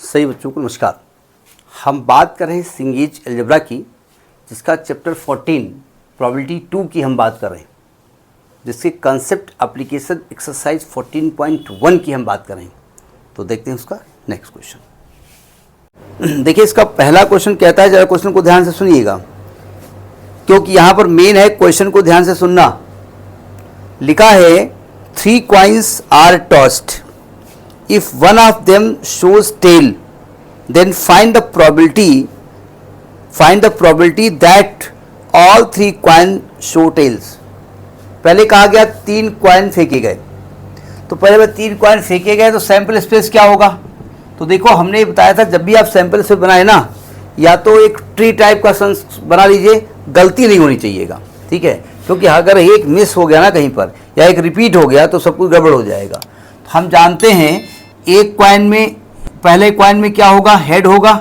सही बच्चों को नमस्कार। हम बात कर रहे हैं सिंगेज अलजेब्रा की, जिसका चैप्टर 14 प्रोबेबिलिटी 2 की हम बात कर रहे हैं, जिसके कंसेप्ट एप्लीकेशन एक्सरसाइज 14.1 की हम बात कर रहे हैं। तो देखते हैं उसका नेक्स्ट क्वेश्चन। देखिए इसका पहला क्वेश्चन कहता है, जरा क्वेश्चन को ध्यान से सुनिएगा क्योंकि यहाँ पर मेन है, क्वेश्चन को ध्यान से सुनना। लिखा है 3 coins are tossed. If one of them shows tail, then find the probability that all 3 coins show tails. पहले कहा गया 3 कॉइन फेंके गए, तो पहले 3 कॉइन फेंके गए तो सैंपल स्पेस क्या होगा। तो देखो हमने बताया था, जब भी आप सैंपल स्पेस बनाए ना, या तो एक ट्री टाइप का बना लीजिए, गलती नहीं होनी चाहिएगा, ठीक है, क्योंकि अगर एक मिस हो गया ना कहीं पर या एक रिपीट हो गया तो सब कुछ गड़बड़ हो जाएगा। तो हम जानते हैं एक कॉइन में, पहले कॉइन में क्या होगा, हेड होगा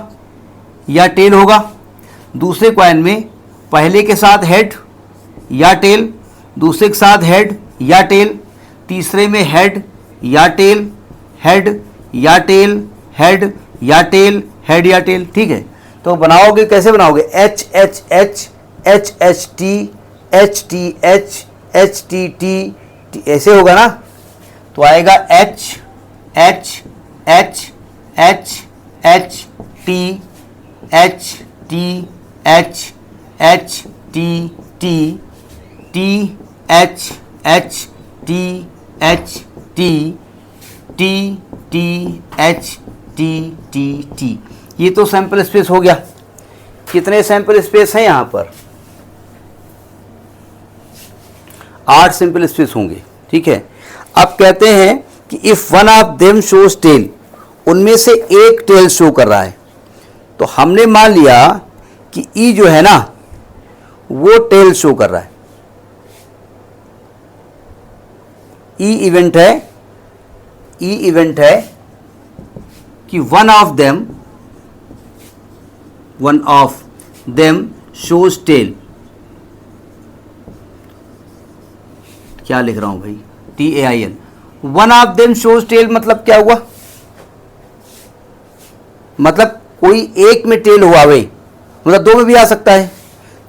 या टेल होगा। दूसरे कॉइन में पहले के साथ हेड या टेल, दूसरे के साथ हेड या टेल, तीसरे में हेड या टेल, हेड या टेल, हेड या टेल, हेड या टेल, ठीक है। तो बनाओगे, कैसे बनाओगे, H H H, H H T, H T H, H T T, ऐसे होगा ना। तो आएगा H H H H H T H T H H T T T H H T H T T T H T T T. ये तो sample space हो गया। कितने सैंपल स्पेस हैं यहाँ पर, 8 सैंपल स्पेस होंगे, ठीक है। अब कहते हैं कि if one of them shows tail, उनमें से एक टेल शो कर रहा है, तो हमने मान लिया कि ई जो है ना वो टेल शो कर रहा है, ई इवेंट है, ई इवेंट है कि one of them shows tail. क्या लिख रहा हूं भाई, TAIL, one of them shows tail मतलब क्या हुआ, मतलब कोई एक में टेल हुआ वे, मतलब 2 में भी आ सकता है,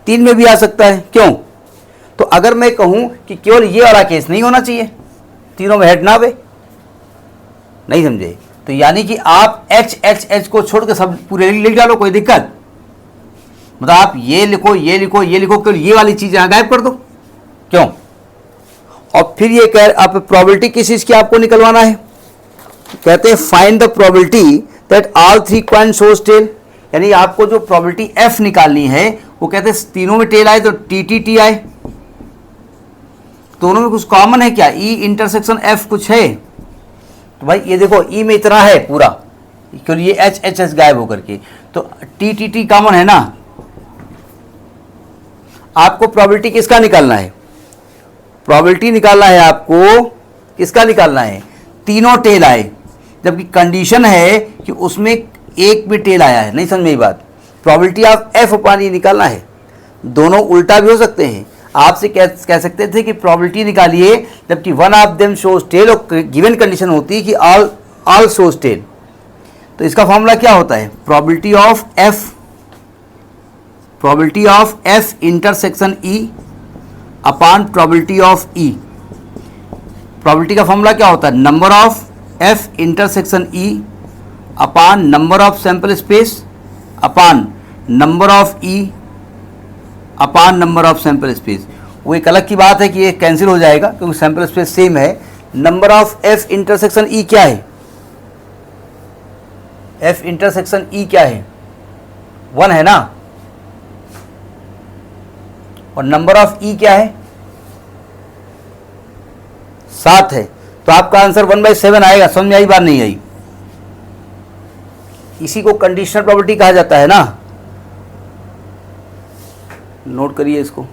3 में भी आ सकता है। क्यों, तो अगर मैं कहूं कि केवल ये वाला केस नहीं होना चाहिए, तीनों में हेड ना वे, नहीं समझे, तो यानी कि आप एच एच एच को छोड़ के सब पूरे लिख डालो, कोई दिक्कत, मतलब आप ये लिखो, ये लिखो, ये लिखो, केवल ये वाली चीज यहां गायब कर दो। क्यों, और फिर ये कह, आप प्रोबेबिलिटी किस चीज की आपको निकलवाना है, कहते हैं find the probability that all 3 coin shows tail, यानी आपको जो प्रोबेबिलिटी एफ निकालनी है, वो कहते हैं तीनों में टेल आए तो टी आए, दोनों में कुछ कॉमन है क्या, ई इंटरसेक्शन एफ कुछ है। तो भाई ये देखो ई में इतना है पूरा, क्योंकि ये एच एच एच गायब होकर के, तो टी कॉमन है ना। आपको प्रोबेबिलिटी किसका निकालना है, प्रोबेबिलिटी निकालना है आपको, किसका निकालना है, तीनों टेल आए, जबकि कंडीशन है कि उसमें एक भी टेल आया है। नहीं समझ में ये बात, प्रोबेबिलिटी ऑफ एफ अपान ई निकालना है। दोनों उल्टा भी हो सकते हैं, आपसे कह सकते थे कि प्रोबेबिलिटी निकालिए, जबकि one of them shows tail और गिवन कंडीशन होती है कि ऑल शोज टेल। तो इसका फॉर्मूला क्या होता है, probability of F intersection E upon probability of E. Probability का फॉर्मूला क्या होता है, number of F intersection E upon number of sample space upon number of E upon number of sample space. वो एक अलग की बात है कि ये कैंसिल हो जाएगा क्योंकि सैंपल स्पेस सेम है। Number of F intersection E क्या है, एफ इंटरसेक्शन ई क्या है, 1 है ना, और नंबर ऑफ ई क्या है, 7 है। तो आपका आंसर 1/7 आएगा। समझ में आई बात, नहीं आई, इसी को कंडीशनल प्रोबेबिलिटी कहा जाता है ना, नोट करिए इसको।